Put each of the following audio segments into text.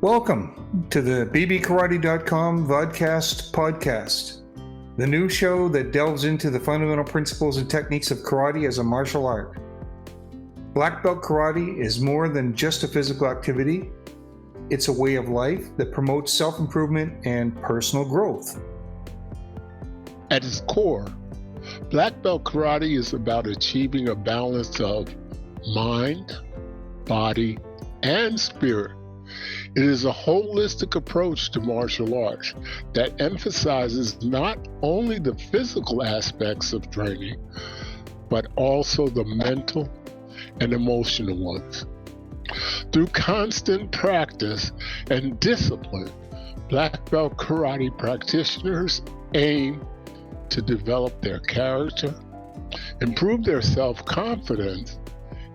Welcome to the bbkarate.com Vodcast podcast, the new show that delves into the fundamental principles and techniques of karate as a martial art. Black belt karate is more than just a physical activity. It's a way of life that promotes self-improvement and personal growth. At its core, black belt karate is about achieving a balance of mind, body, and spirit. It is a holistic approach to martial arts that emphasizes not only the physical aspects of training, but also the mental and emotional ones. Through constant practice and discipline, black belt karate practitioners aim to develop their character, improve their self-confidence,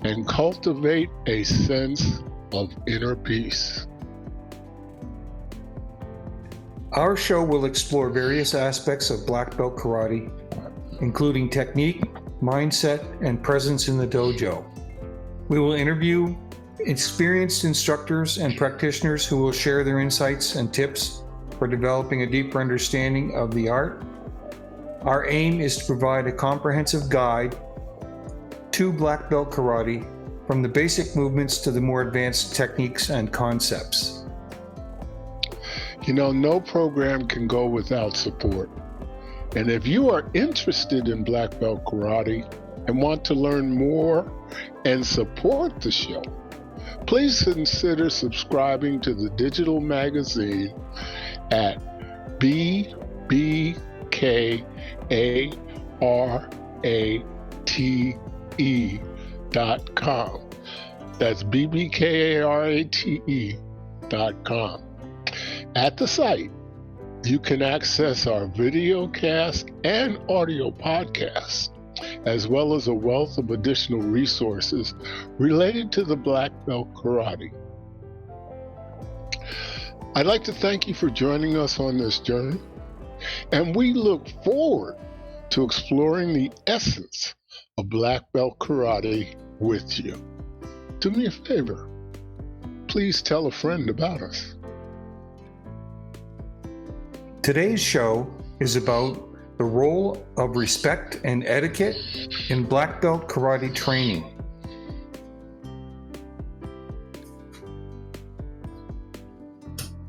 and cultivate a sense of inner peace. Our show will explore various aspects of black belt karate, including technique, mindset, and presence in the dojo. We will interview experienced instructors and practitioners who will share their insights and tips for developing a deeper understanding of the art. Our aim is to provide a comprehensive guide to black belt karate, from the basic movements to the more advanced techniques and concepts. You know, no program can go without support. And if you are interested in black belt karate and want to learn more and support the show, please consider subscribing to the digital magazine at bbkarate.com. That's bbkarate.com. At the site, you can access our video cast and audio podcasts, as well as a wealth of additional resources related to the black belt karate. I'd like to thank you for joining us on this journey, and we look forward to exploring the essence of black belt karate with you. Do me a favor, please tell a friend about us. Today's show is about the role of respect and etiquette in black belt karate training.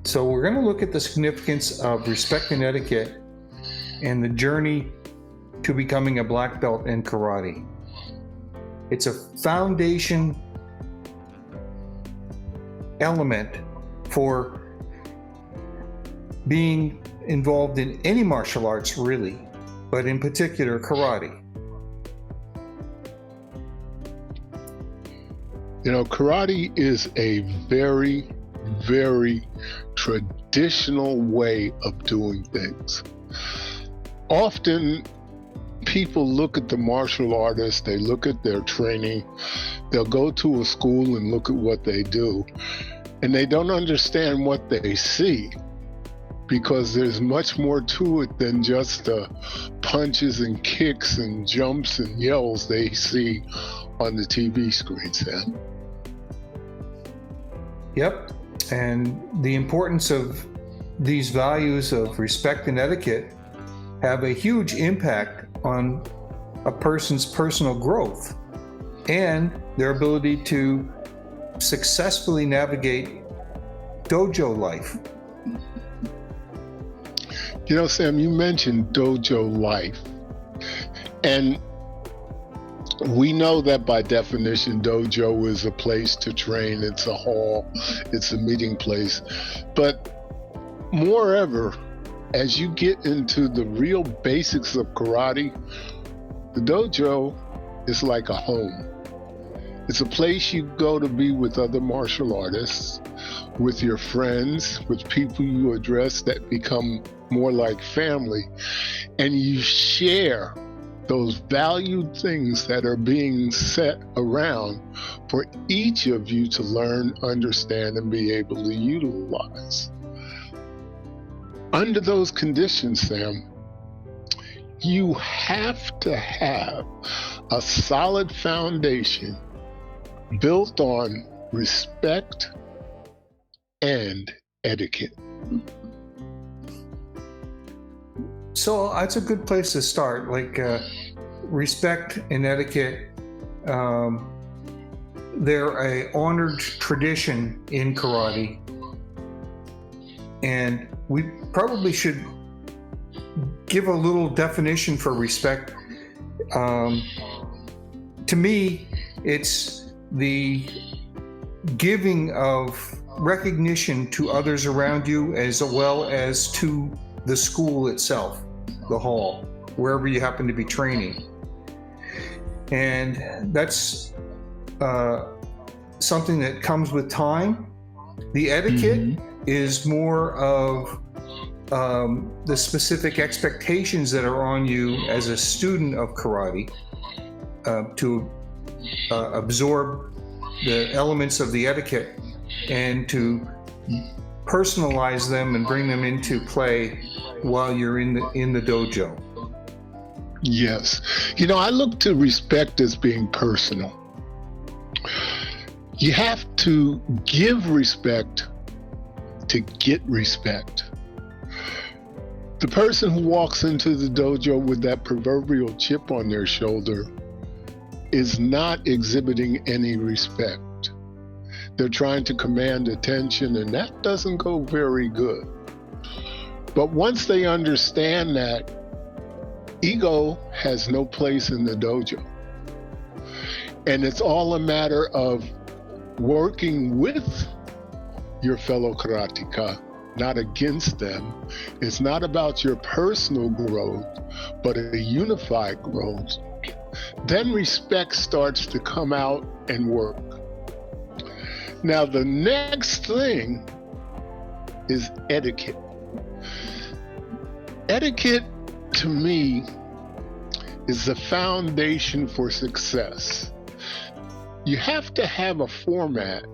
So we're going to look at the significance of respect and etiquette and the journey to becoming a black belt in karate. It's a foundation element for being involved in any martial arts, really, but in particular karate. You know, karate is a very, very traditional way of doing things. Often people look at the martial artists, they look at their training, they'll go to a school and look at what they do, and they don't understand what they see, because there's much more to it than just the punches and kicks and jumps and yells they see on the TV screen, Sam. Yep, and the importance of these values of respect and etiquette have a huge impact on a person's personal growth and their ability to successfully navigate dojo life. You know, Sam, you mentioned dojo life, and we know that by definition, dojo is a place to train, it's a hall, it's a meeting place. But moreover, as you get into the real basics of karate, the dojo is like a home. It's a place you go to be with other martial artists, with your friends, with people you address that become more like family, and you share those valued things that are being set around for each of you to learn, understand, and be able to utilize. Under those conditions, Sam, you have to have a solid foundation built on respect, and etiquette? So that's a good place to start. Like respect and etiquette, they're a honored tradition in karate, and we probably should give a little definition for respect. To me, it's the giving of recognition to others around you, as well as to the school itself, the hall, wherever you happen to be training. And that's something that comes with time. The etiquette is more of the specific expectations that are on you as a student of karate, to absorb the elements of the etiquette and to personalize them and bring them into play while you're in the dojo. Yes. I look to respect as being personal. You have to give respect to get respect. The person who walks into the dojo with that proverbial chip on their shoulder is not exhibiting any respect. They're trying to command attention, and that doesn't go very good. But once they understand that ego has no place in the dojo, and it's all a matter of working with your fellow karateka, not against them. It's not about your personal growth, but a unified growth. Then respect starts to come out and work. Now, the next thing is etiquette. Etiquette, to me, is the foundation for success. You have to have a format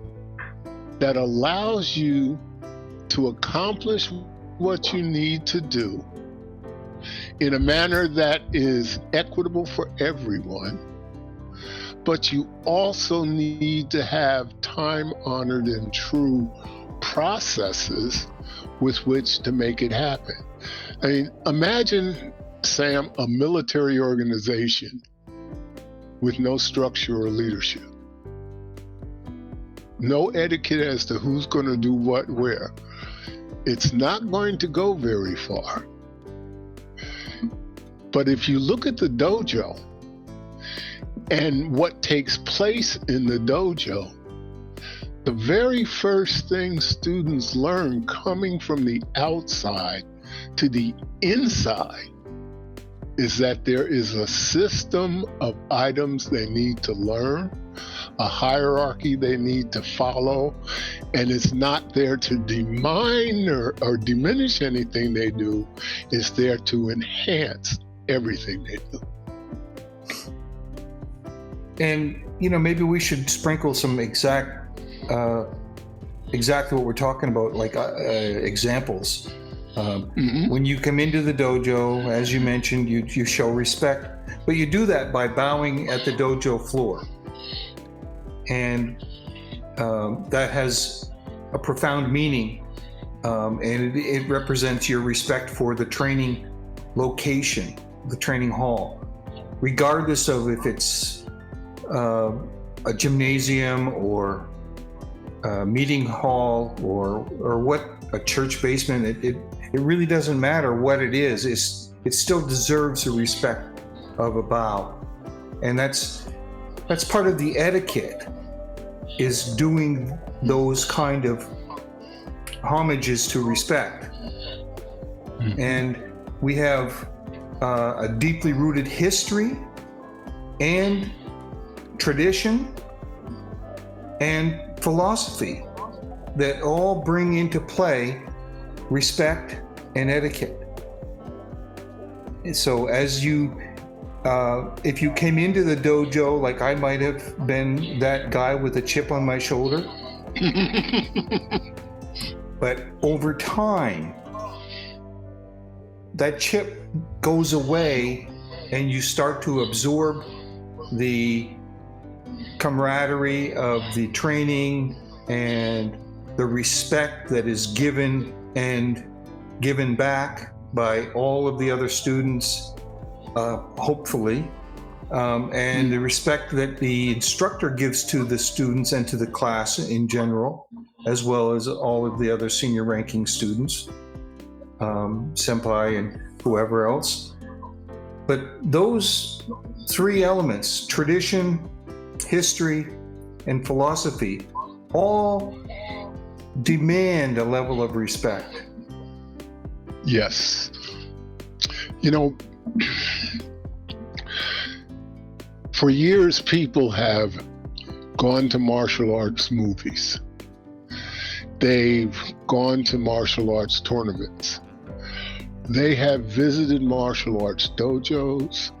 that allows you to accomplish what you need to do in a manner that is equitable for everyone, but you also need to have time-honored and true processes with which to make it happen. I mean, imagine, Sam, a military organization with no structure or leadership. No etiquette as to who's going to do what where. It's not going to go very far. But if you look at the dojo and what takes place in the dojo, the very first thing students learn coming from the outside to the inside is that there is a system of items they need to learn, a hierarchy they need to follow, and it's not there to demean or diminish anything they do. It's there to enhance everything they do. And maybe we should sprinkle some exactly what we're talking about, like examples. When you come into the dojo, as you mentioned, you show respect, but you do that by bowing at the dojo floor. And that has a profound meaning, and it represents your respect for the training location, the training hall, regardless of if it's a gymnasium or a meeting hall or what, a church basement. It really doesn't matter what it is. It still deserves the respect of a bow, and that's part of the etiquette, is doing those kind of homages to respect. And we have a deeply rooted history and tradition and philosophy that all bring into play respect and etiquette. So as you if you came into the dojo, like I might have been that guy with a chip on my shoulder, but over time, that chip goes away and you start to absorb the camaraderie of the training and the respect that is given and given back by all of the other students, hopefully, and the respect that the instructor gives to the students and to the class in general, as well as all of the other senior ranking students, senpai and whoever else. But those three elements, tradition, history, and philosophy, all demand a level of respect. Yes. For years, people have gone to martial arts movies. They've gone to martial arts tournaments. They have visited martial arts dojos.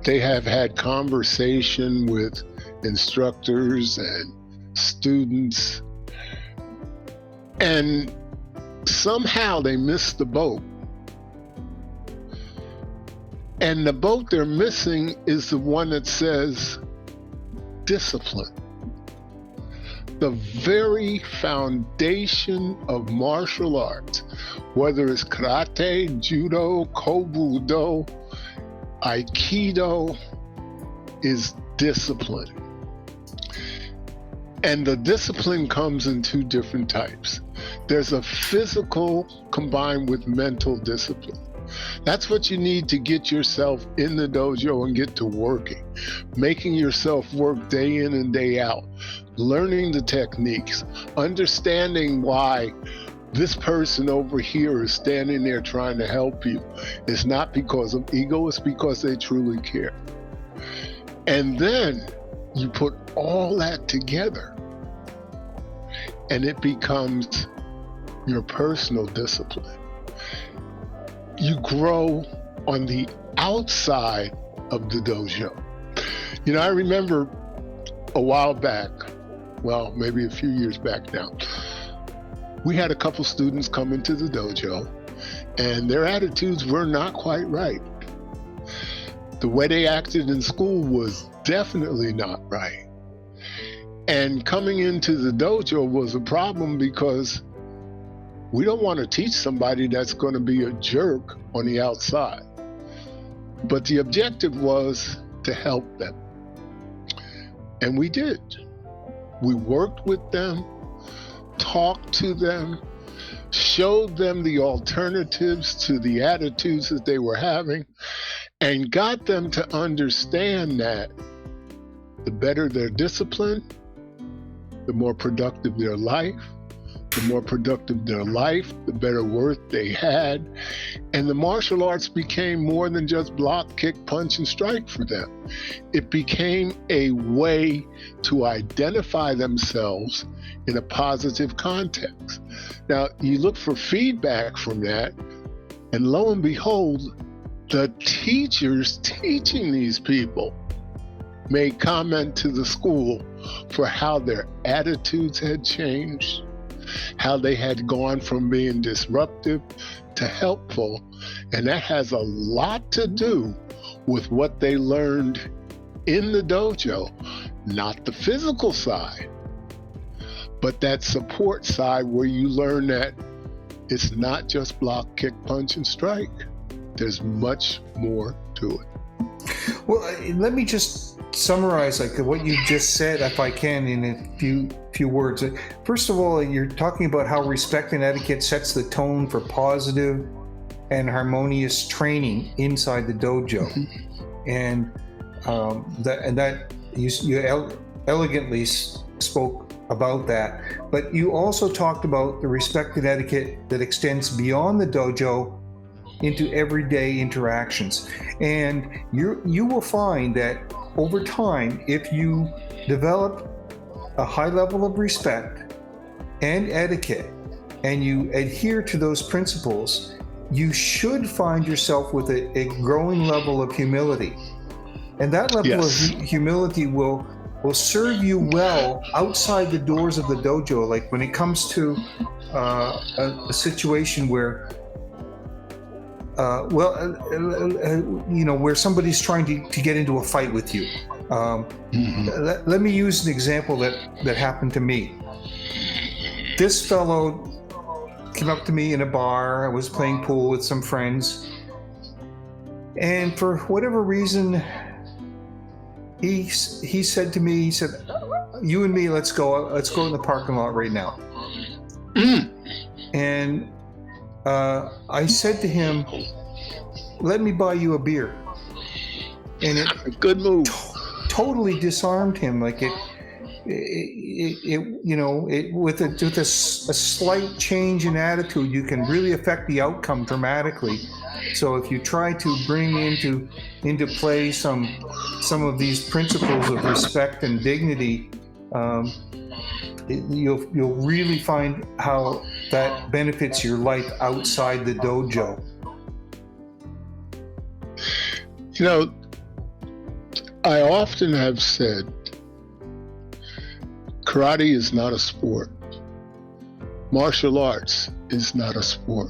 They have had conversation with instructors and students. And somehow they missed the boat. And the boat they're missing is the one that says discipline. The very foundation of martial arts, whether it's karate, judo, kobudo, aikido, is discipline. And the discipline comes in two different types. There's a physical combined with mental discipline. That's what you need to get yourself in the dojo and get to working, making yourself work day in and day out, learning the techniques, understanding why this person over here is standing there trying to help you. It's not because of ego, it's because they truly care. And then you put all that together and it becomes your personal discipline. You grow on the outside of the dojo. I remember a while back, well, maybe a few years back now, we had a couple students come into the dojo and their attitudes were not quite right. The way they acted in school was definitely not right. And coming into the dojo was a problem because we don't want to teach somebody that's going to be a jerk on the outside. But the objective was to help them. And we did. We worked with them, talked to them, showed them the alternatives to the attitudes that they were having, and got them to understand that the better their discipline, the more productive their life. The more productive their life, the better worth they had. And the martial arts became more than just block, kick, punch, and strike for them. It became a way to identify themselves in a positive context. Now, you look for feedback from that, and lo and behold, the teachers teaching these people made comment to the school for how their attitudes had changed, how they had gone from being disruptive to helpful. And that has a lot to do with what they learned in the dojo, not the physical side, but that support side where you learn that it's not just block, kick, punch, and strike. There's much more to it. Well, let me just summarize what you just said, if I can, in a few words. First of all, you're talking about how respect and etiquette sets the tone for positive and harmonious training inside the dojo, and that you elegantly spoke about that. But you also talked about the respect and etiquette that extends beyond the dojo into everyday interactions, and you will find that over time, if you develop a high level of respect and etiquette and you adhere to those principles, you should find yourself with a growing level of humility. And that level of humility will serve you well outside the doors of the dojo. Like when it comes to a situation where where somebody's trying to get into a fight with you. Let me use an example that happened to me. this fellow came up to me in a bar. I was playing pool with some friends, and for whatever reason, he said to me, he said, "You and me, let's go in the parking lot right now." And I said to him, "Let me buy you a beer." And it Good move. totally disarmed him. Like it with a slight change in attitude, you can really affect the outcome dramatically. So if you try to bring into play some of these principles of respect and dignity, you'll really find how that benefits your life outside the dojo. You know, I often have said karate is not a sport. Martial arts is not a sport.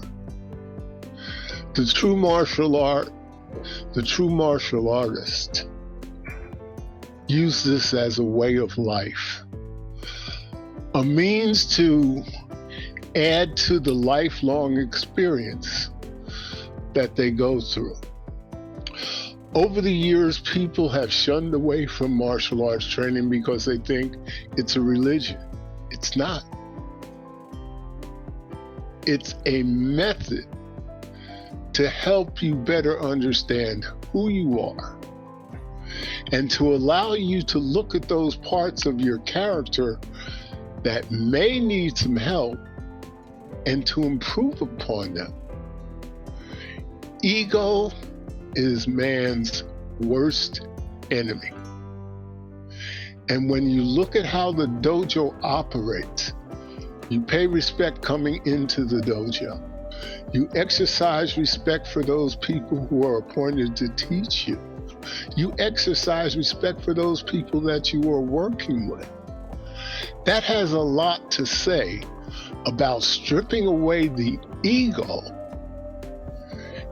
The true martial artist use this as a way of life, a means to add to the lifelong experience that they go through. Over the years, people have shunned away from martial arts training because they think it's a religion. It's not. It's a method to help you better understand who you are and to allow you to look at those parts of your character that may need some help and to improve upon them. Ego is man's worst enemy. And when you look at how the dojo operates, you pay respect coming into the dojo. You exercise respect for those people who are appointed to teach you. You exercise respect for those people that you are working with. That has a lot to say about stripping away the ego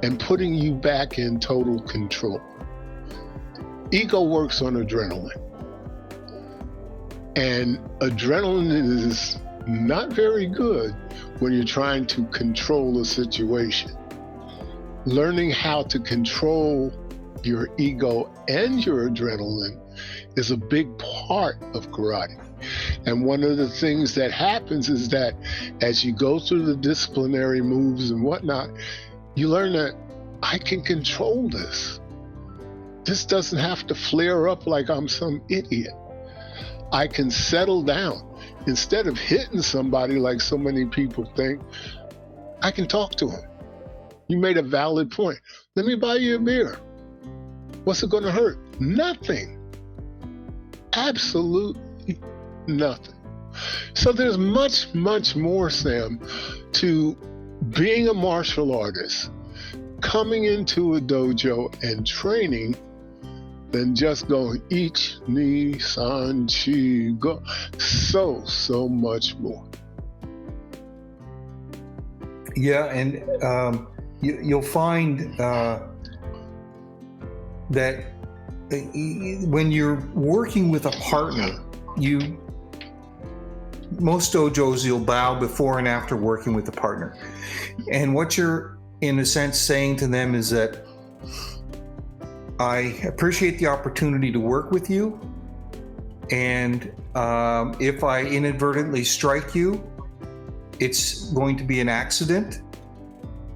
and putting you back in total control. Ego works on adrenaline. And adrenaline is not very good when you're trying to control a situation. Learning how to control your ego and your adrenaline is a big part of karate. And one of the things that happens is that as you go through the disciplinary moves and whatnot, you learn that I can control this. This doesn't have to flare up like I'm some idiot. I can settle down. Instead of hitting somebody like so many people think, I can talk to him. You made a valid point. Let me buy you a beer. What's it going to hurt? Nothing. Absolutely nothing. So there's much, much more, Sam, to being a martial artist, coming into a dojo and training than just going ich, ni, san, chi, go. So much more. Yeah, and you'll find that when you're working with a partner, most dojos you'll bow before and after working with a partner. And what you're, in a sense, saying to them is that I appreciate the opportunity to work with you, and if I inadvertently strike you, it's going to be an accident.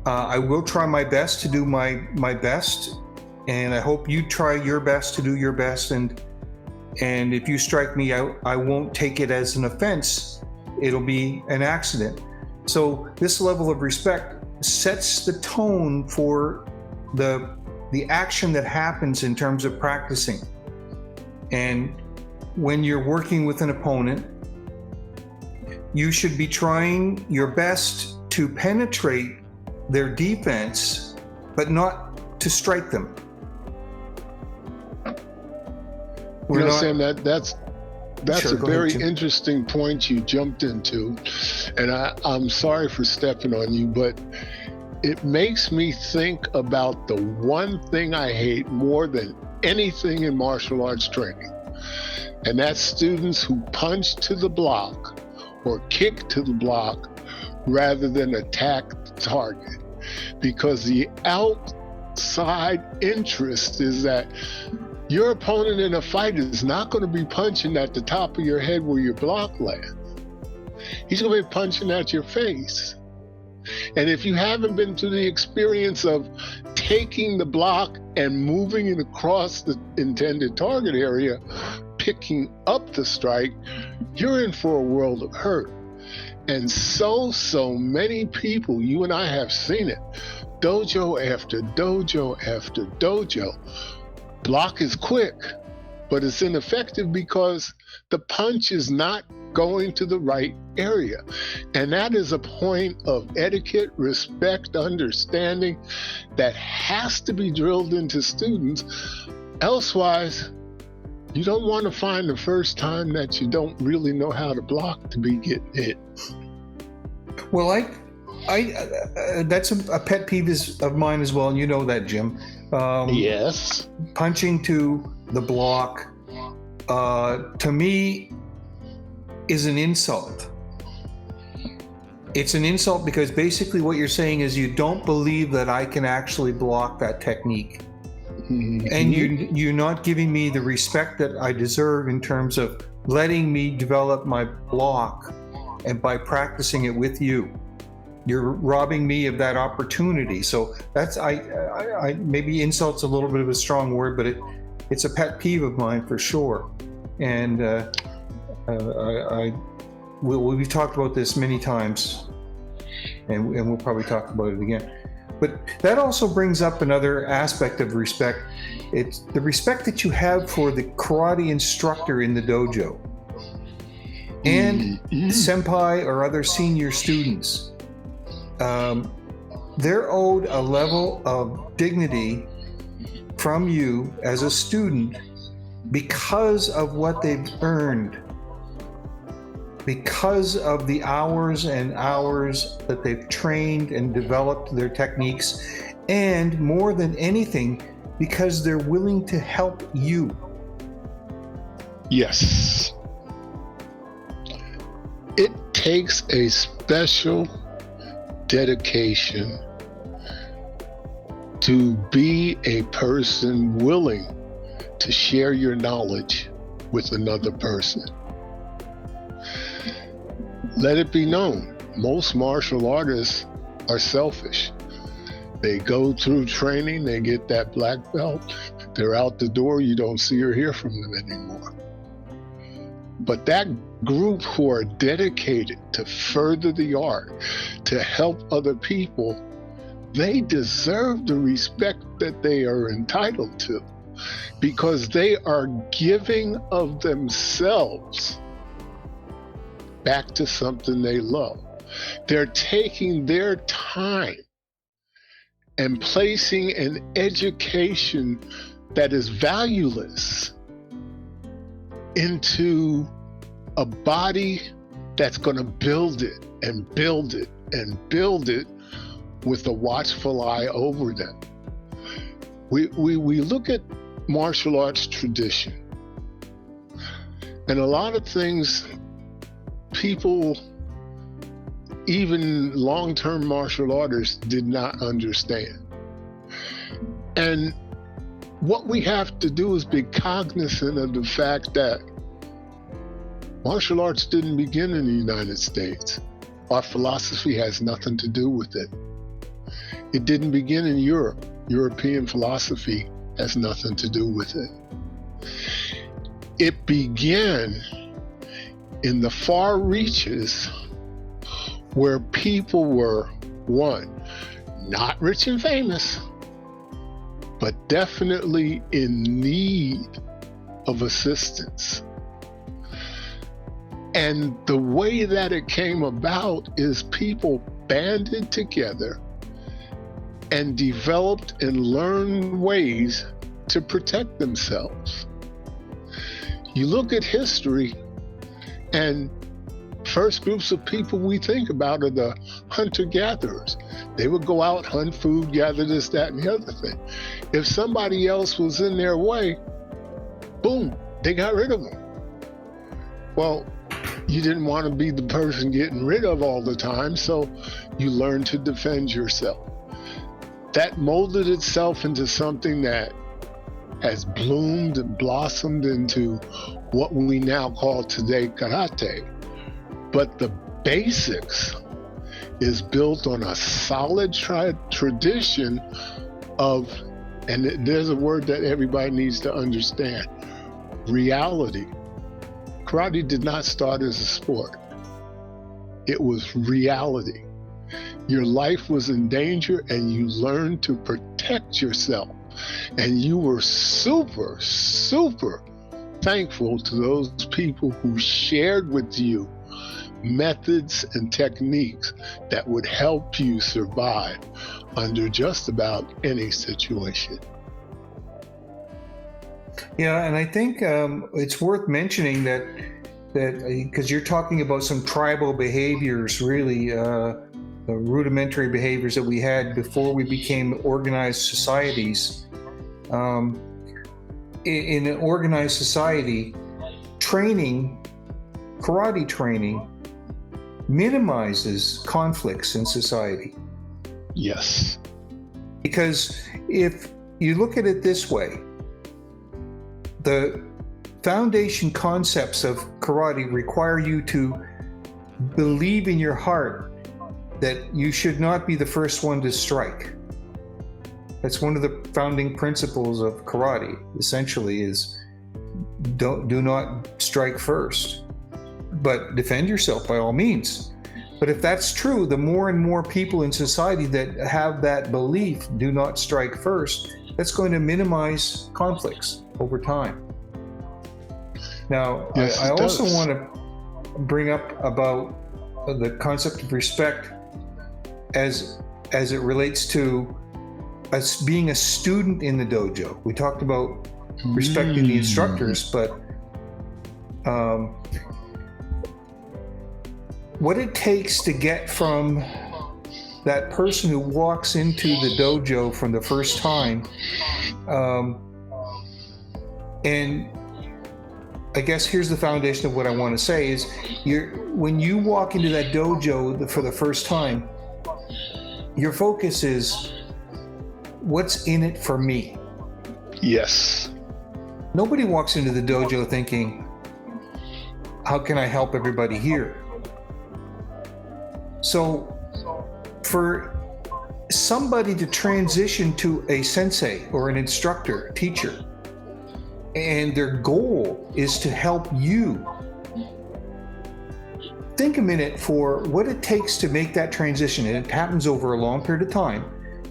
I will try my best to do my best, and I hope you try your best to do your best, and if you strike me, I won't take it as an offense. It'll be an accident. So this level of respect sets the tone for the action that happens in terms of practicing. And when you're working with an opponent, you should be trying your best to penetrate their defense, but not to strike them. Sam, that's Sure, a go very ahead, Jim. interesting point you jumped into, and I'm sorry for stepping on you, but it makes me think about the one thing I hate more than anything in martial arts training, and that's students who punch to the block or kick to the block rather than attack the target. Because the outside interest is that your opponent in a fight is not going to be punching at the top of your head where your block lands. He's going to be punching at your face. And if you haven't been through the experience of taking the block and moving it across the intended target area, picking up the strike, you're in for a world of hurt. And so many people, you and I have seen it, dojo after dojo after dojo. Block is quick, but it's ineffective because the punch is not going to the right area. And that is a point of etiquette, respect, understanding that has to be drilled into students. Elsewise, you don't want to find the first time that you don't really know how to block to be getting hit. Well, that's a pet peeve of mine as well, and you know that, Jim. Yes. Punching to the block, to me, is an insult. It's an insult because basically what you're saying is you don't believe that I can actually block that technique. Mm-hmm. And you're not giving me the respect that I deserve in terms of letting me develop my block, and by practicing it with you. You're robbing me of that opportunity. So that's, I maybe insult's a little bit of a strong word, but it's a pet peeve of mine for sure. And we've talked about this many times, and we'll probably talk about it again. But that also brings up another aspect of respect. It's the respect that you have for the karate instructor in the dojo and senpai or other senior students. They're owed a level of dignity from you as a student because of what they've earned, because of the hours and hours that they've trained and developed their techniques, and more than anything, because they're willing to help you. Yes. It takes a special dedication to be a person willing to share your knowledge with another person. Let it be known, most martial artists are selfish. They go through training, they get that black belt, they're out the door, you don't see or hear from them anymore. But that group who are dedicated to further the art, to help other people, they deserve the respect that they are entitled to, because they are giving of themselves back to something they love. They're taking their time and placing an education that is valueless into a body that's going to build it and build it and build it with a watchful eye over them. We look at martial arts tradition, and a lot of things people, even long-term martial artists, did not understand. And what we have to do is be cognizant of the fact that martial arts didn't begin in the United States. Our philosophy has nothing to do with it. It didn't begin in Europe. European philosophy has nothing to do with it. It began in the far reaches where people were, one, not rich and famous, but definitely in need of assistance. And the way that it came about is people banded together and developed and learned ways to protect themselves. You look at history, and first groups of people we think about are the hunter-gatherers. They would go out, hunt food, gather this, that, and the other thing. If somebody else was in their way, boom, they got rid of them. Well, you didn't want to be the person getting rid of all the time, so you learned to defend yourself. That molded itself into something that has bloomed and blossomed into what we now call today karate. But the basics is built on a solid tradition of, and there's a word that everybody needs to understand, reality. Karate did not start as a sport. It was reality. Your life was in danger and you learned to protect yourself. And you were super, super thankful to those people who shared with you methods and techniques that would help you survive under just about any situation. Yeah, and I think it's worth mentioning that because you're talking about some tribal behaviors, really, the rudimentary behaviors that we had before we became organized societies. In an organized society, karate training minimizes conflicts in society. Yes. Because if you look at it this way, the foundation concepts of karate require you to believe in your heart that you should not be the first one to strike. That's one of the founding principles of karate, essentially, is do not strike first, but defend yourself by all means. But if that's true, the more and more people in society that have that belief, do not strike first, that's going to minimize conflicts over time. Now, yes, I also want to bring up about the concept of respect as it relates to us being a student in the dojo. We talked about respecting the instructors, but what it takes to get from that person who walks into the dojo for the first time, and I guess here's the foundation of what I want to say is, when you walk into that dojo for the first time, your focus is, what's in it for me? Yes. Nobody walks into the dojo thinking, how can I help everybody here? So for somebody to transition to a sensei or an instructor, teacher, and their goal is to help you, think a minute for what it takes to make that transition. And it happens over a long period of time,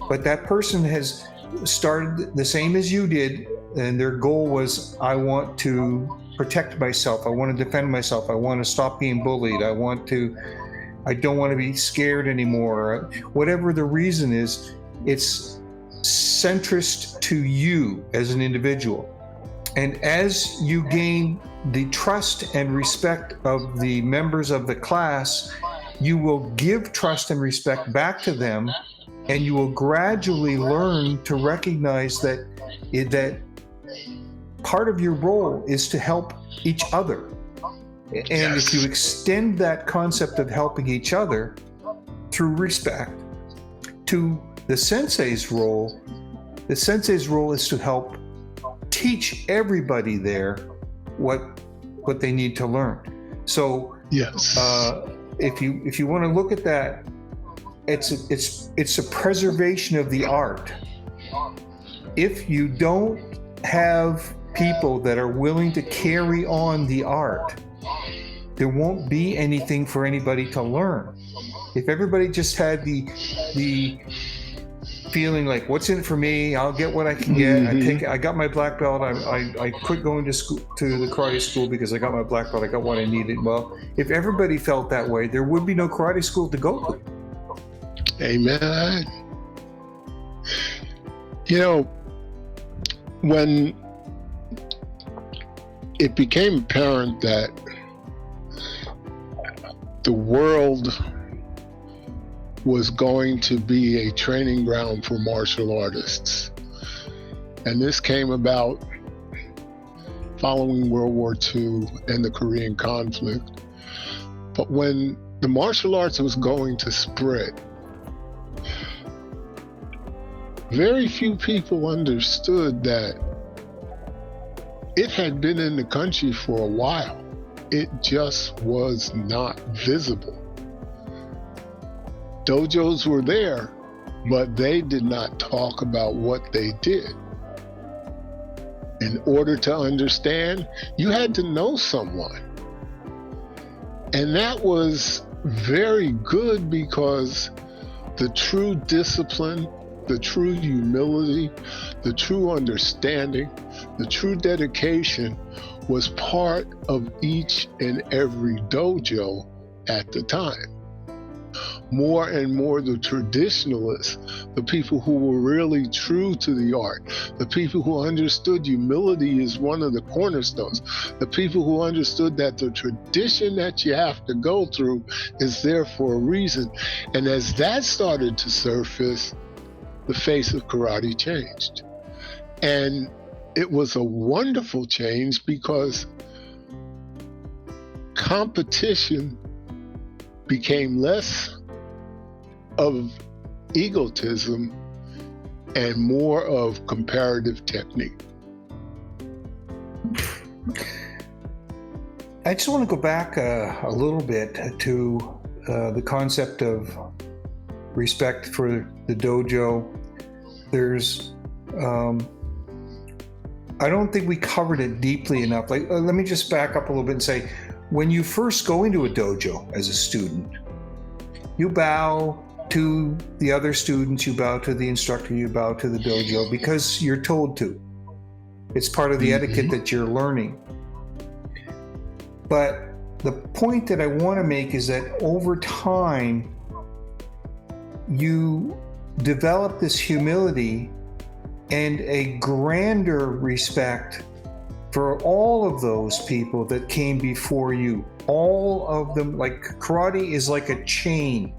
but that person has started the same as you did, and their goal was, I want to protect myself, I want to defend myself, I want to stop being bullied, I don't want to be scared anymore. Whatever the reason is, it's centrist to you as an individual. And as you gain the trust and respect of the members of the class, you will give trust and respect back to them, and you will gradually learn to recognize that part of your role is to help each other. And Yes. if you extend that concept of helping each other through respect to the sensei's role is to help teach everybody there what they need to learn. So Yes. if you want to look at that, it's a preservation of the art. If you don't have people that are willing to carry on the art, there won't be anything for anybody to learn. If everybody just had the feeling like, what's in it for me? I'll get what I can get. I got my black belt. I quit going to school, to the karate school, because I got my black belt. I got what I needed. Well, if everybody felt that way, there would be no karate school to go to. Amen. You know, when it became apparent that the world was going to be a training ground for martial artists, and this came about following World War II and the Korean conflict, But when the martial arts was going to spread, very few people understood that it had been in the country for a while. It just was not visible. Dojos were there, but they did not talk about what they did. In order to understand, you had to know someone. And that was very good because the true discipline, the true humility, the true understanding, the true dedication was part of each and every dojo at the time. More and more the traditionalists, the people who were really true to the art, the people who understood humility is one of the cornerstones, the people who understood that the tradition that you have to go through is there for a reason. And as that started to surface, the face of karate changed. And it was a wonderful change because competition became less of egotism and more of comparative technique. I just want to go back a little bit to the concept of respect for the dojo. There's, I don't think we covered it deeply enough. Like, let me just back up a little bit and say, when you first go into a dojo as a student, you bow to the other students, you bow to the instructor, you bow to the dojo because you're told to. It's part of the etiquette that you're learning. But the point that I want to make is that over time, you develop this humility and a grander respect for all of those people that came before you. All of them, like karate is like a chain,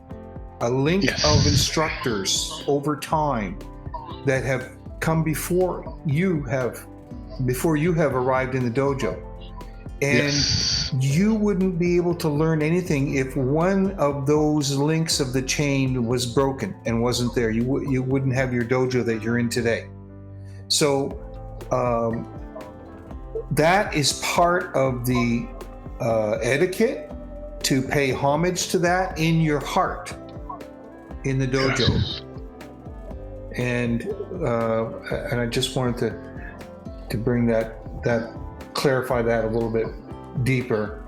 a link of instructors over time that have come before you have arrived in the dojo. And you wouldn't be able to learn anything if one of those links of the chain was broken and wasn't there. You wouldn't have your dojo that you're in today. So that is part of the etiquette, to pay homage to that in your heart, in the dojo. And I just wanted to bring that clarify that a little bit deeper.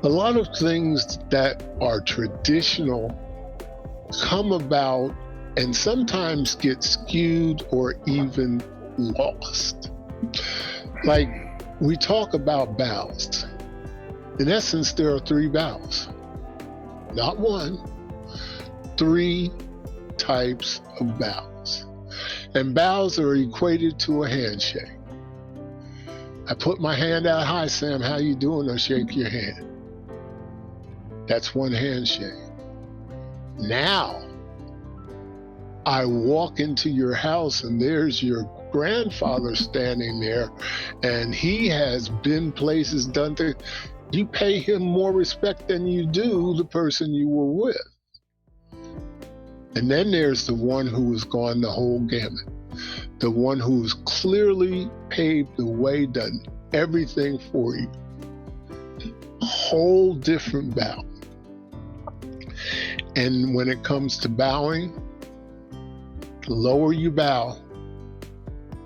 A lot of things that are traditional come about and sometimes get skewed or even lost. Like, we talk about bows. In essence, there are 3 bows. Not one, 3 types of bows. And bows are equated to a handshake. I put my hand out high, Sam, how you doing? I shake your hand. That's one handshake. Now, I walk into your house and there's your grandfather standing there and he has been places, done things. You pay him more respect than you do the person you were with. And then there's the one who has gone the whole gamut. The one who's clearly paved the way, done everything for you. A whole different bow. And when it comes to bowing, the lower you bow,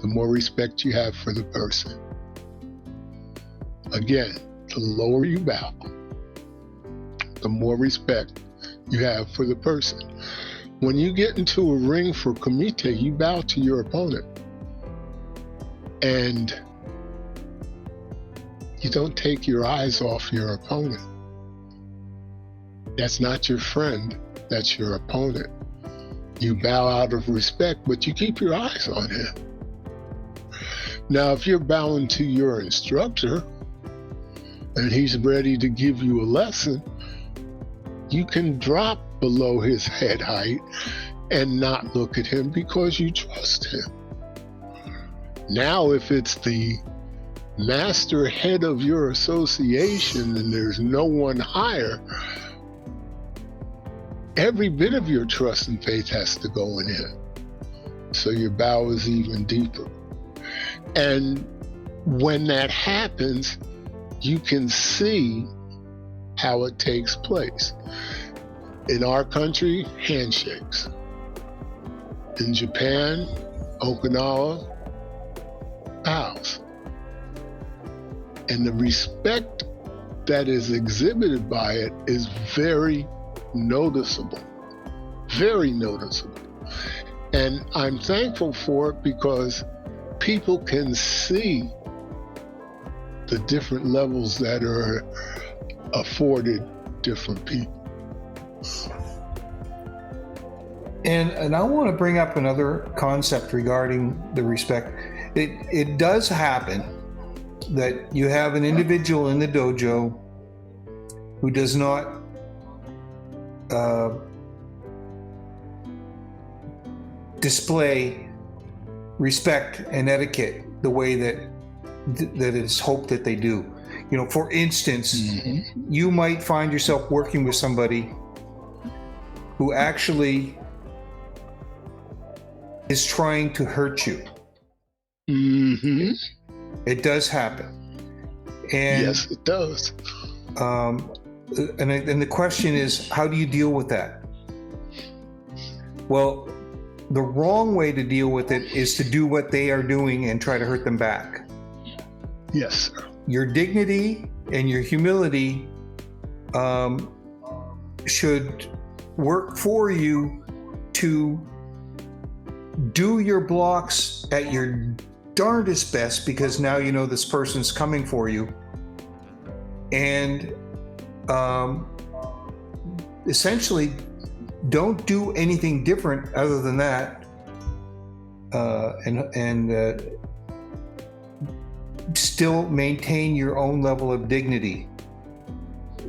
the more respect you have for the person. Again, the lower you bow, the more respect you have for the person. When you get into a ring for kumite, you bow to your opponent. And you don't take your eyes off your opponent. That's not your friend, that's your opponent. You bow out of respect, but you keep your eyes on him. Now, if you're bowing to your instructor and he's ready to give you a lesson, you can drop below his head height and not look at him because you trust him. Now, if it's the master head of your association and there's no one higher, every bit of your trust and faith has to go in him. So your bow is even deeper. And when that happens, you can see how it takes place. In our country, handshakes. In Japan, Okinawa, bows. And the respect that is exhibited by it is very noticeable. Very noticeable. And I'm thankful for it because people can see the different levels that are afforded different people. And I want to bring up another concept regarding the respect. It does happen that you have an individual in the dojo who does not display respect and etiquette the way that it's hoped that they do. You know, for instance, you might find yourself working with somebody who actually is trying to hurt you. It does happen. And, yes, it does. And the question is, how do you deal with that? Well, the wrong way to deal with it is to do what they are doing and try to hurt them back. Yes, sir. Your dignity and your humility should work for you to do your blocks at your darndest best, because now you know this person's coming for you. And essentially, don't do anything different other than that, and still maintain your own level of dignity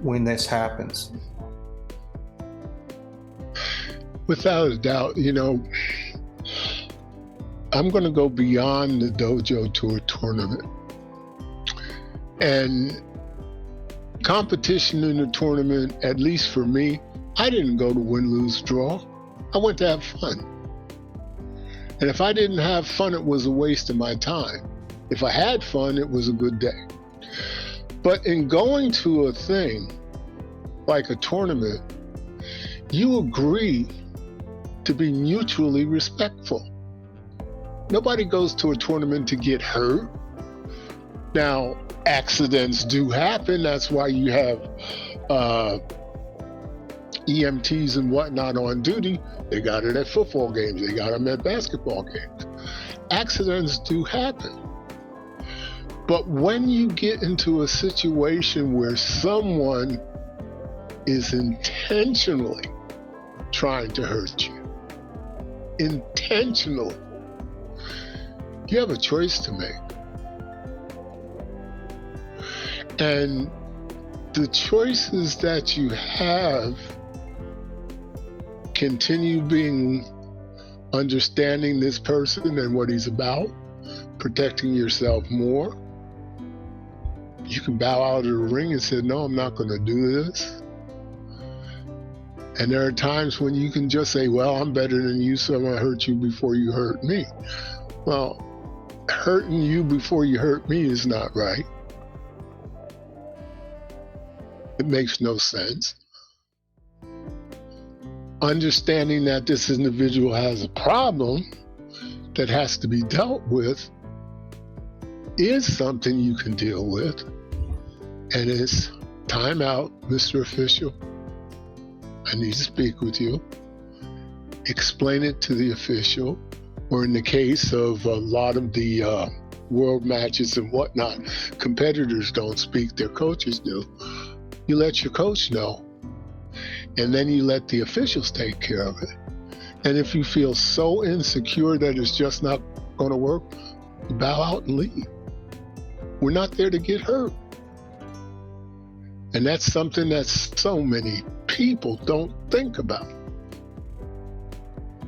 when this happens. Without a doubt, you know, I'm going to go beyond the dojo to a tournament. And competition in a tournament, at least for me, I didn't go to win, lose, draw. I went to have fun. And if I didn't have fun, it was a waste of my time. If I had fun, it was a good day. But in going to a thing like a tournament, you agree to be mutually respectful. Nobody goes to a tournament to get hurt. Now, accidents do happen. That's why you have EMTs and whatnot on duty. They got it at football games. They got them at basketball games. Accidents do happen. But when you get into a situation where someone is intentionally trying to hurt you, intentionally, you have a choice to make. And the choices that you have: continue being understanding this person and what he's about, protecting yourself more. You can bow out of the ring and say, no, I'm not going to do this. And there are times when you can just say, well, I'm better than you, so I'm going to hurt you before you hurt me. Well, hurting you before you hurt me is not right. It makes no sense. Understanding that this individual has a problem that has to be dealt with is something you can deal with. And it's time out, Mr. Official. I need to speak with you. Explain it to the official. Or in the case of a lot of the world matches and whatnot, competitors don't speak, their coaches do. You let your coach know. And then you let the officials take care of it. And if you feel so insecure that it's just not going to work, you bow out and leave. We're not there to get hurt. And that's something that so many people don't think about.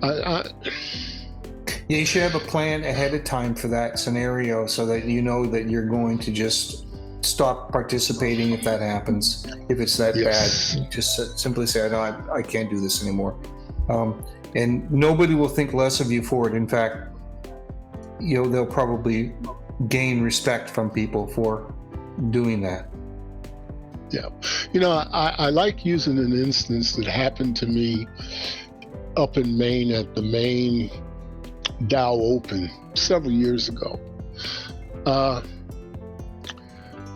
Yeah, You should have a plan ahead of time for that scenario so that you know that you're going to just stop participating if that happens. If it's that bad, just simply say, no, I can't do this anymore. And nobody will think less of you for it. In fact, they'll probably gain respect from people for doing that. Yeah. I like using an instance that happened to me up in Maine at the Maine Dow Open several years ago.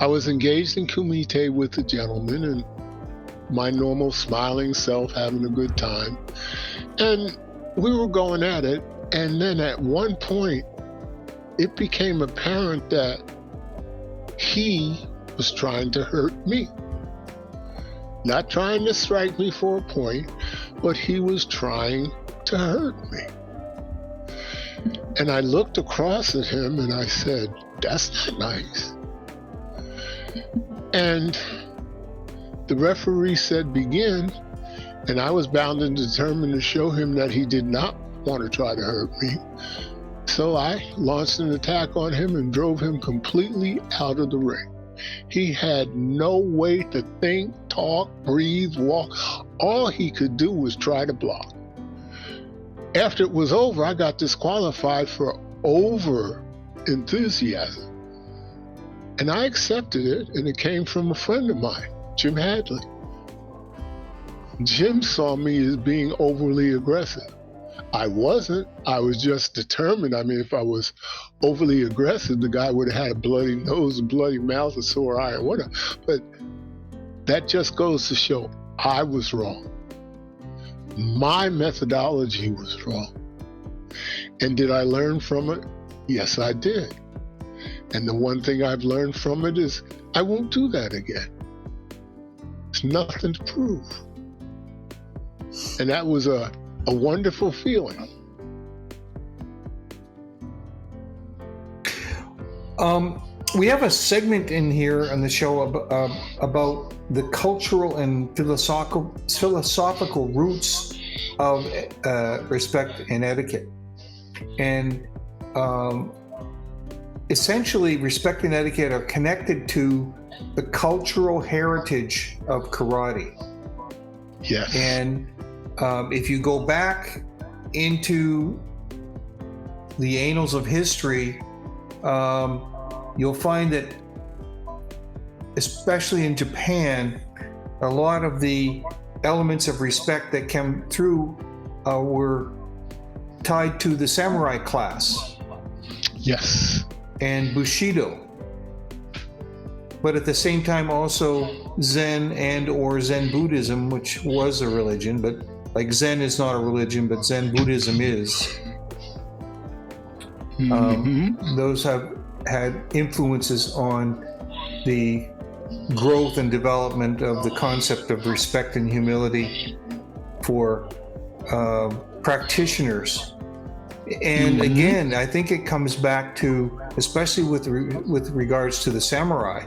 I was engaged in kumite with a gentleman, and my normal smiling self having a good time. And we were going at it, and then at one point, it became apparent that he was trying to hurt me. Not trying to strike me for a point, but he was trying to hurt me. And I looked across at him and I said, that's not nice. And the referee said begin, and I was bound and determined to show him that he did not want to try to hurt me. So I launched an attack on him and drove him completely out of the ring. He had no way to think, talk, breathe, walk. All he could do was try to block. After it was over, I got disqualified for over enthusiasm. And I accepted it, and it came from a friend of mine, Jim Hadley. Jim saw me as being overly aggressive. I wasn't. I was just determined. I mean, if I was overly aggressive, the guy would have had a bloody nose, a bloody mouth, a sore eye, or whatever. But that just goes to show I was wrong. My methodology was wrong. And did I learn from it? Yes, I did. And the one thing I've learned from it is I won't do that again. There's nothing to prove. And that was a wonderful feeling. We have a segment in here on the show about the cultural and philosophical roots of respect and etiquette. And essentially, respect and etiquette are connected to the cultural heritage of karate. Yes. And if you go back into the annals of history, you'll find that, especially in Japan, a lot of the elements of respect that came through were tied to the samurai class. Yes. And Bushido. But at the same time also Zen and or Zen Buddhism, which was a religion, but like Zen is not a religion, but Zen Buddhism is. Those have had influences on the growth and development of the concept of respect and humility for practitioners. And again, I think it comes back to, especially with regards to the samurai,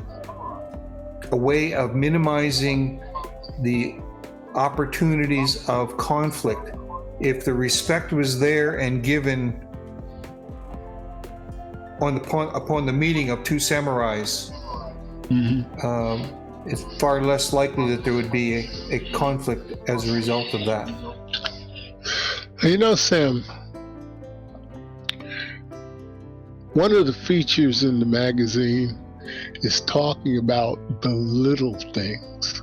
a way of minimizing the opportunities of conflict. If the respect was there and given upon the meeting of two samurais, it's far less likely that there would be a conflict as a result of that. You know, Sam, one of the features in the magazine is talking about the little things.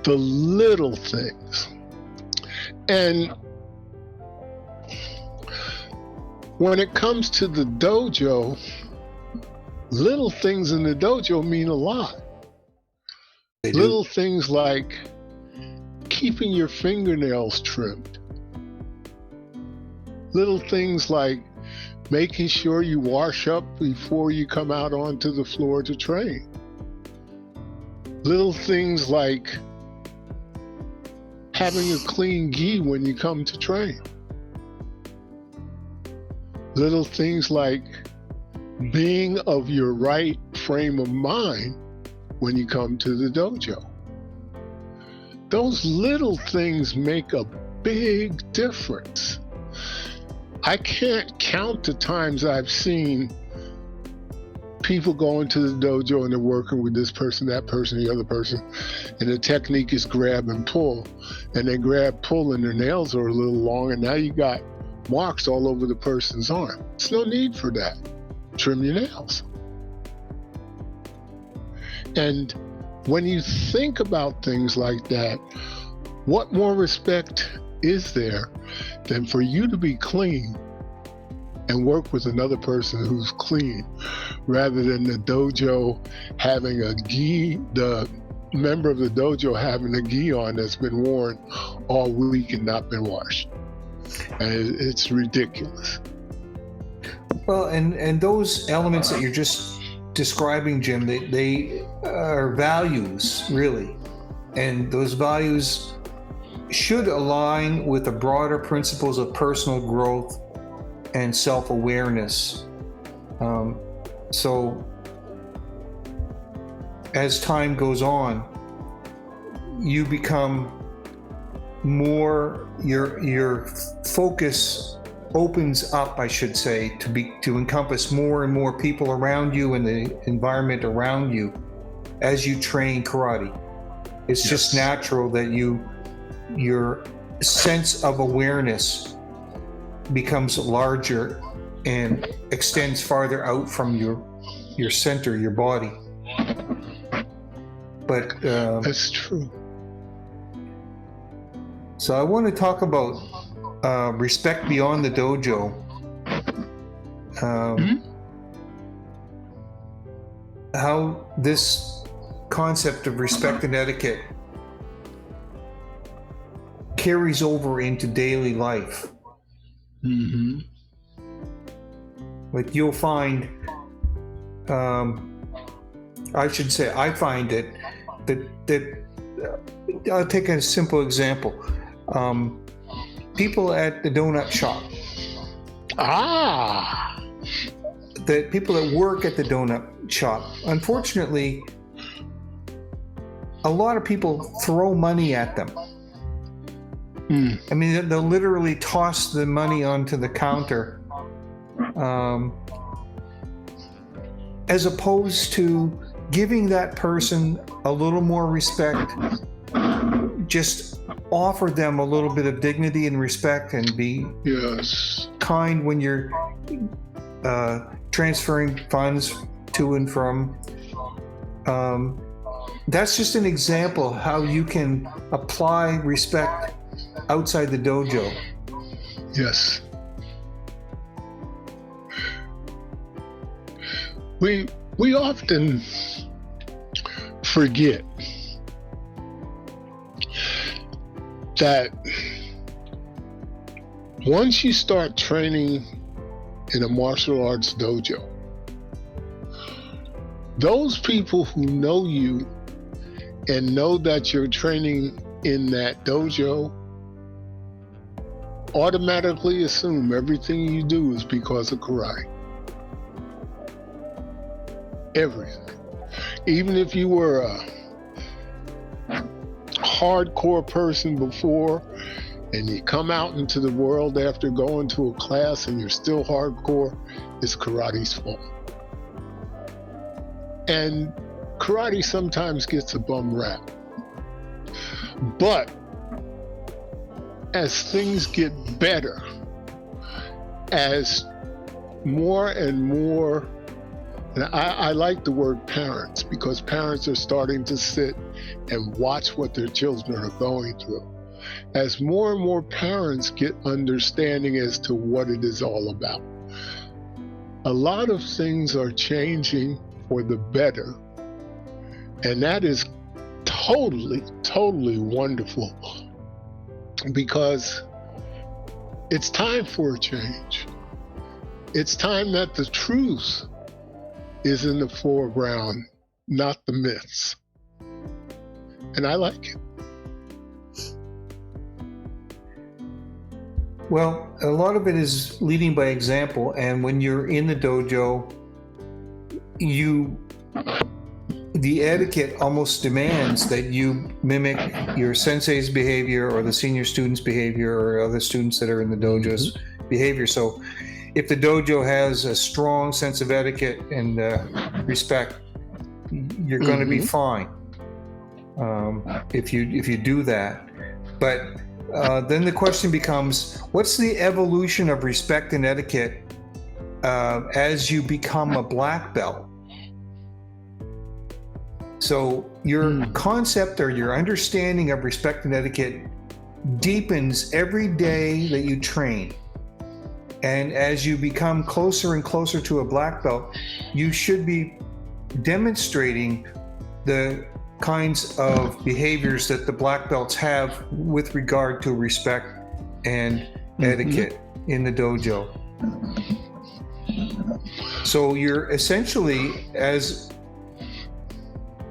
The little things. And when it comes to the dojo, little things in the dojo mean a lot. Little things like keeping your fingernails trimmed. Little things like making sure you wash up before you come out onto the floor to train. Little things like having a clean gi when you come to train. Little things like being of your right frame of mind when you come to the dojo. Those little things make a big difference. I can't count the times I've seen people go into the dojo and they're working with this person, that person, the other person, and the technique is grab and pull. And they grab, pull, and their nails are a little long, and now you got marks all over the person's arm. There's no need for that. Trim your nails. And when you think about things like that, what more respect is there than for you to be clean and work with another person who's clean, rather than the dojo having a gi, the member of the dojo having a gi on that's been worn all week and not been washed. And it's ridiculous. Well, and those elements that you're just describing, Jim, they are values, really. And those values should align with the broader principles of personal growth and self-awareness. So as time goes on, you become more, your focus opens up, I should say, to encompass more and more people around you and the environment around you as you train karate. It's just natural that your sense of awareness becomes larger and extends farther out from your center, your body. But that's true. So I want to talk about respect beyond the dojo. How this concept of respect and etiquette carries over into daily life. Mm-hmm. Like you'll find, I should say, I find it that I'll take a simple example. People at the donut shop. The people that work at the donut shop. Unfortunately, a lot of people throw money at them. I mean, they'll literally toss the money onto the counter, as opposed to giving that person a little more respect. Just offer them a little bit of dignity and respect, and be kind when you're transferring funds to and from. That's just an example how you can apply respect outside the dojo. Yes. We often forget that once you start training in a martial arts dojo, those people who know you and know that you're training in that dojo automatically assume everything you do is because of karate. Everything. Even if you were a hardcore person before and you come out into the world after going to a class and you're still hardcore, it's karate's fault. And karate sometimes gets a bum rap. But as things get better, as more and more, and I like the word parents, because parents are starting to sit and watch what their children are going through. As more and more parents get understanding as to what it is all about, a lot of things are changing for the better. And that is totally, totally wonderful, because it's time for a change. It's time that the truth is in the foreground, not the myths. And I like it. Well, a lot of it is leading by example, and when you're in the dojo, the etiquette almost demands that you mimic your sensei's behavior or the senior student's behavior or other students that are in the dojos behavior. So if the dojo has a strong sense of etiquette and respect, you're going to be fine if you do that. But then the question becomes, what's the evolution of respect and etiquette as you become a black belt? So your concept or your understanding of respect and etiquette deepens every day that you train. And as you become closer and closer to a black belt, you should be demonstrating the kinds of behaviors that the black belts have with regard to respect and etiquette in the dojo. So you're essentially, as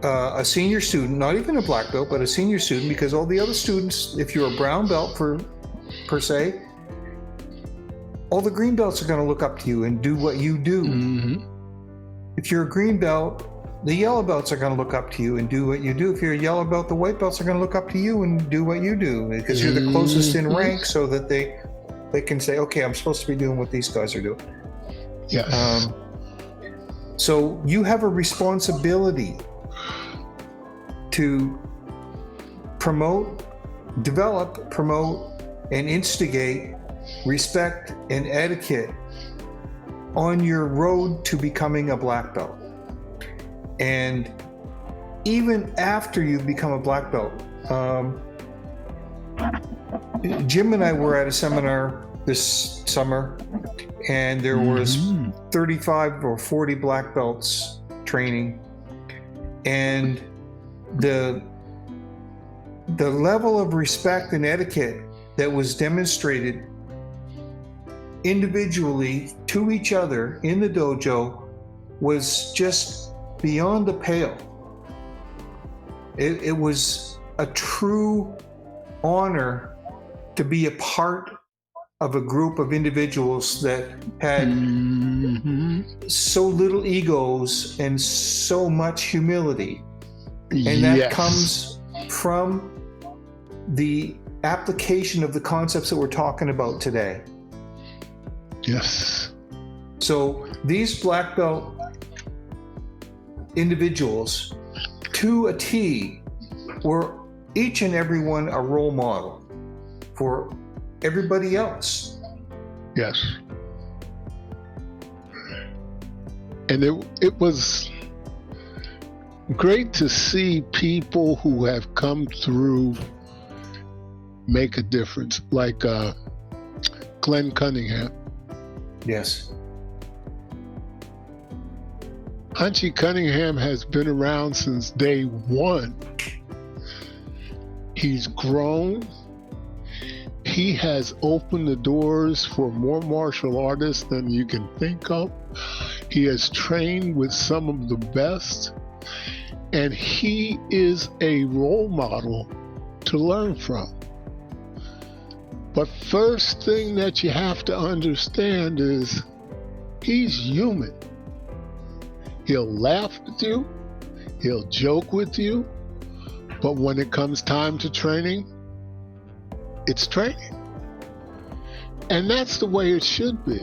a senior student, not even a black belt, but a senior student, because all the other students, if you're a brown belt per se, all the green belts are going to look up to you and do what you do. If you're a green belt, the yellow belts are going to look up to you and do what you do. If you're a yellow belt, the white belts are going to look up to you and do what you do, because you're the closest in rank, so that they can say, okay, I'm supposed to be doing what these guys are doing. Yes. So you have a responsibility to develop, promote, and instigate respect and etiquette on your road to becoming a black belt. And even after you become a black belt, Jim and I were at a seminar this summer, and there was 35 or 40 black belts training, and the level of respect and etiquette that was demonstrated individually to each other in the dojo was just beyond the pale. It was a true honor to be a part of a group of individuals that had so little egos and so much humility. And that comes from the application of the concepts that we're talking about today. Yes. So these black belt individuals, to a T, were each and every one a role model for everybody else. Yes. And it was great to see people who have come through make a difference, like Glenn Cunningham. Yes. Hunchy Cunningham has been around since day one. He's grown. He has opened the doors for more martial artists than you can think of. He has trained with some of the best, and he is a role model to learn from. But first thing that you have to understand is he's human. He'll laugh with you, he'll joke with you, but when it comes time to training, it's training. And that's the way it should be.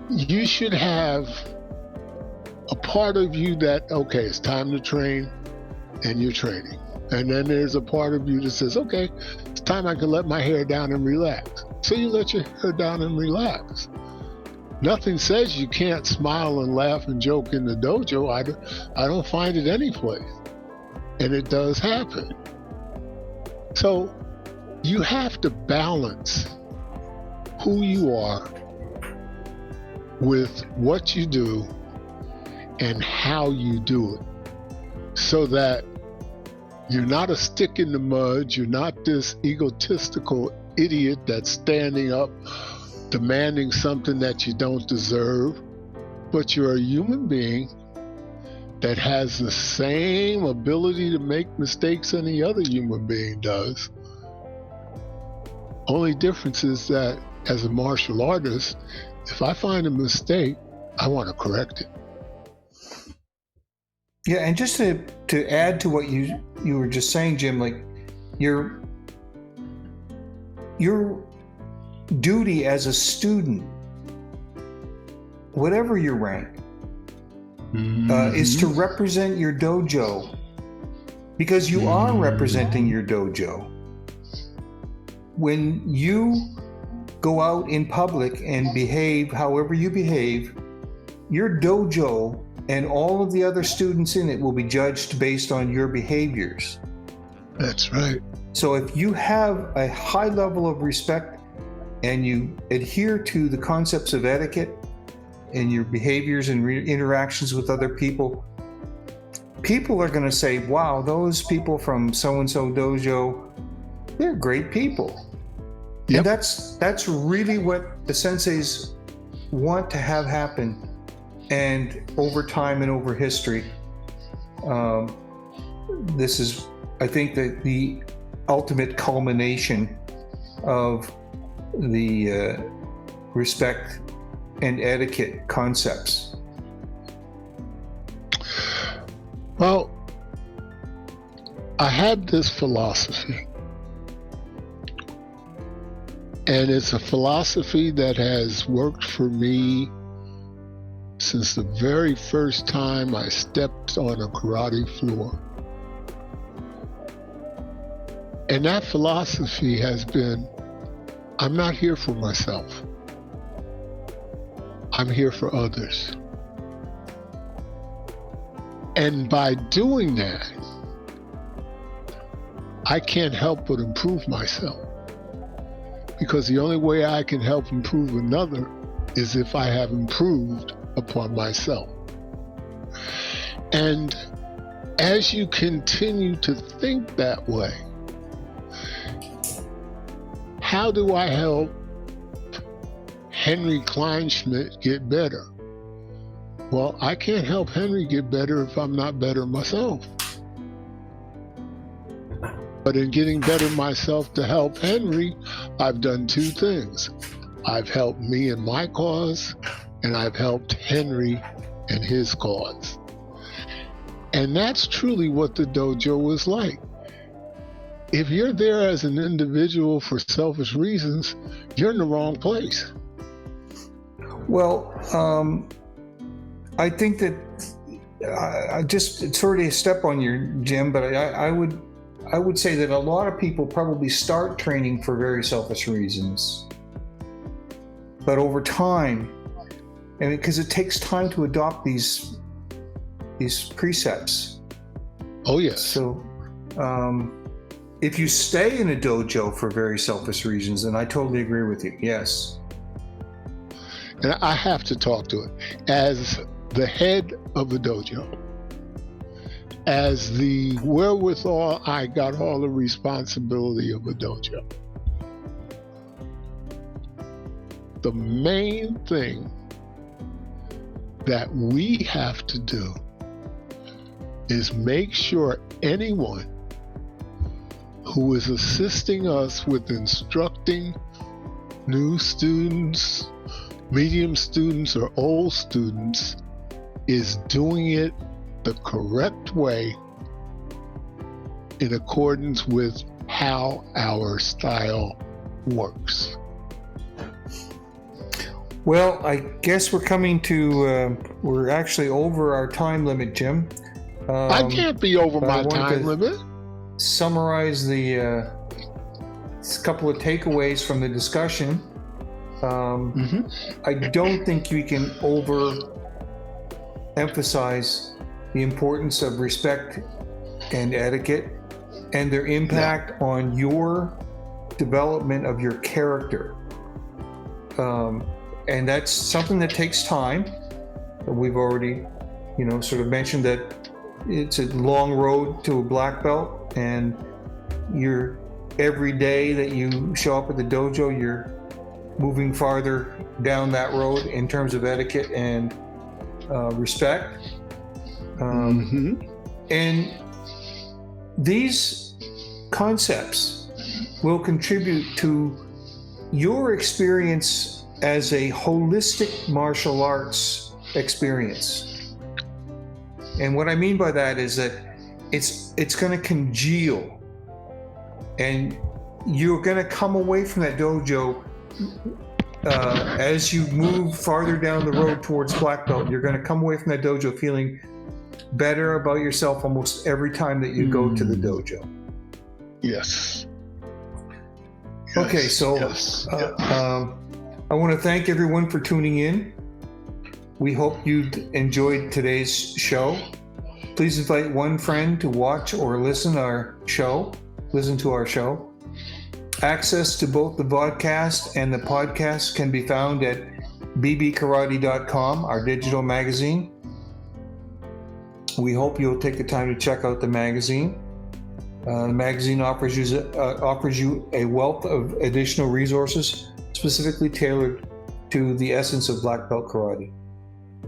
You should have a part of you that, okay, it's time to train, and you're training. And then there's a part of you that says, okay, it's time I can let my hair down and relax. So you let your hair down and relax. Nothing says you can't smile and laugh and joke in the dojo. I don't find it any place. And it does happen. So you have to balance who you are with what you do and how you do it, so that you're not a stick in the mud. You're not this egotistical idiot that's standing up demanding something that you don't deserve, but you're a human being that has the same ability to make mistakes any other human being does. Only difference is that as a martial artist, if I find a mistake, I want to correct it. Yeah, and just to add to what you were just saying, Jim, like you're duty as a student, whatever your rank, is to represent your dojo, because you are representing your dojo. When you go out in public and behave however you behave, your dojo and all of the other students in it will be judged based on your behaviors. That's right. So if you have a high level of respect and you adhere to the concepts of etiquette in your behaviors and interactions with other people, people are going to say, wow, those people from so-and-so dojo, they're great people. Yep. And that's really what the senseis want to have happen. And over time and over history, this is, I think, the ultimate culmination of the respect and etiquette concepts. Well, I have this philosophy, and it's a philosophy that has worked for me since the very first time I stepped on a karate floor. And that philosophy has been, I'm not here for myself. I'm here for others. And by doing that, I can't help but improve myself. Because the only way I can help improve another is if I have improved upon myself. And as you continue to think that way, how do I help Henry Kleinschmidt get better? Well, I can't help Henry get better if I'm not better myself. But in getting better myself to help Henry, I've done two things. I've helped me and my cause, and I've helped Henry and his cause. And that's truly what the dojo is like. If you're there as an individual for selfish reasons, you're in the wrong place. Well, I think that I just sorry to step on your Jim, but I would say that a lot of people probably start training for very selfish reasons, but over time, and because it takes time to adopt these precepts. Oh yes. So, if you stay in a dojo for very selfish reasons, then I totally agree with you. Yes. And I have to talk to it as the head of the dojo, as the wherewithal, I got all the responsibility of a dojo. The main thing that we have to do is make sure anyone who is assisting us with instructing new students, medium students, or old students is doing it the correct way in accordance with how our style works. Well, I guess we're coming to, we're actually over our time limit, Jim. I can't be over my time limit. Summarize the couple of takeaways from the discussion. I don't think we can emphasize the importance of respect and etiquette and their impact on your development of your character. And that's something that takes time. We've already, sort of mentioned that it's a long road to a black belt, and every day that you show up at the dojo, you're moving farther down that road in terms of etiquette and respect. And these concepts will contribute to your experience as a holistic martial arts experience. And what I mean by that is that it's going to congeal, and you're going to come away from that dojo as you move farther down the road towards black belt, you're going to come away from that dojo feeling better about yourself almost every time that you go to the dojo. Yes. Okay, so I want to thank everyone for tuning in. We hope you enjoyed today's show. Please invite one friend to watch or listen to our show. Access to both the Vodcast and the podcast can be found at bbkarate.com, our digital magazine. We hope you'll take the time to check out the magazine. The magazine offers you a wealth of additional resources specifically tailored to the essence of black belt karate.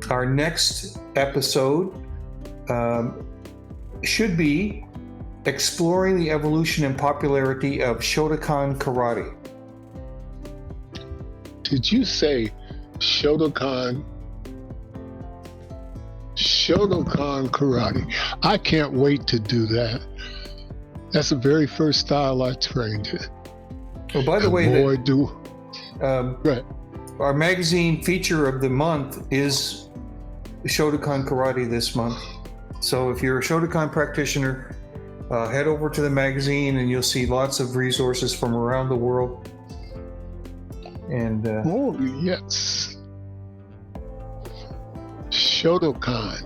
Our next episode should be exploring the evolution and popularity of Shotokan karate. Did you say Shotokan? Shotokan karate. I can't wait to do that. That's the very first style I trained in. Oh, by the way, right. Our magazine feature of the month is Shotokan karate this month. So if you're a Shotokan practitioner, head over to the magazine and you'll see lots of resources from around the world. And oh yes, Shotokan.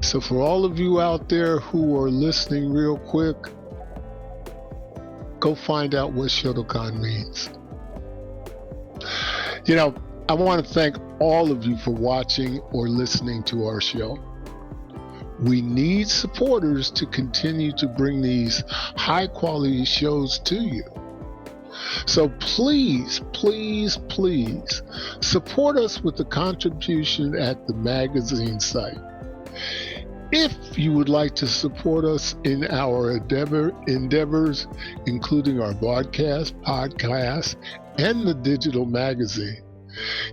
So for all of you out there who are listening real quick, go find out what Shotokan means. You know, I want to thank all of you for watching or listening to our show. We need supporters to continue to bring these high quality shows to you. So please, please, please support us with a contribution at the magazine site. If you would like to support us in our endeavors, including our broadcast, podcast, and the digital magazine,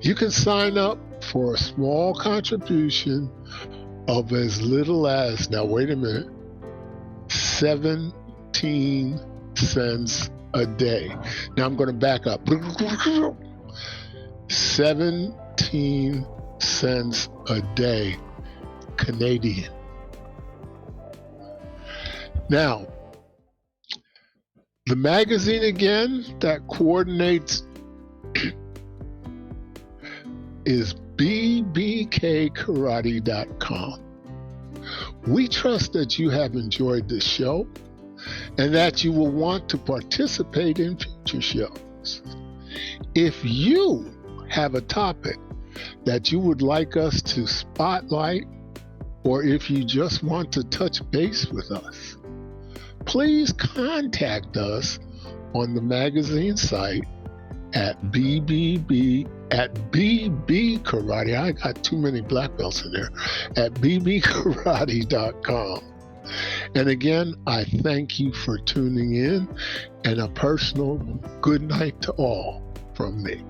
you can sign up for a small contribution of as little as, now wait a minute, 17 cents a day. Now I'm going to back up. 17 cents a day Canadian. Now, the magazine again that coordinates is bbkkarate.com. We trust that you have enjoyed this show and that you will want to participate in future shows. If you have a topic that you would like us to spotlight, or if you just want to touch base with us, please contact us on the magazine site at BB Karate. I got too many black belts in there. At bbkarate.com. And again, I thank you for tuning in, and a personal good night to all from me.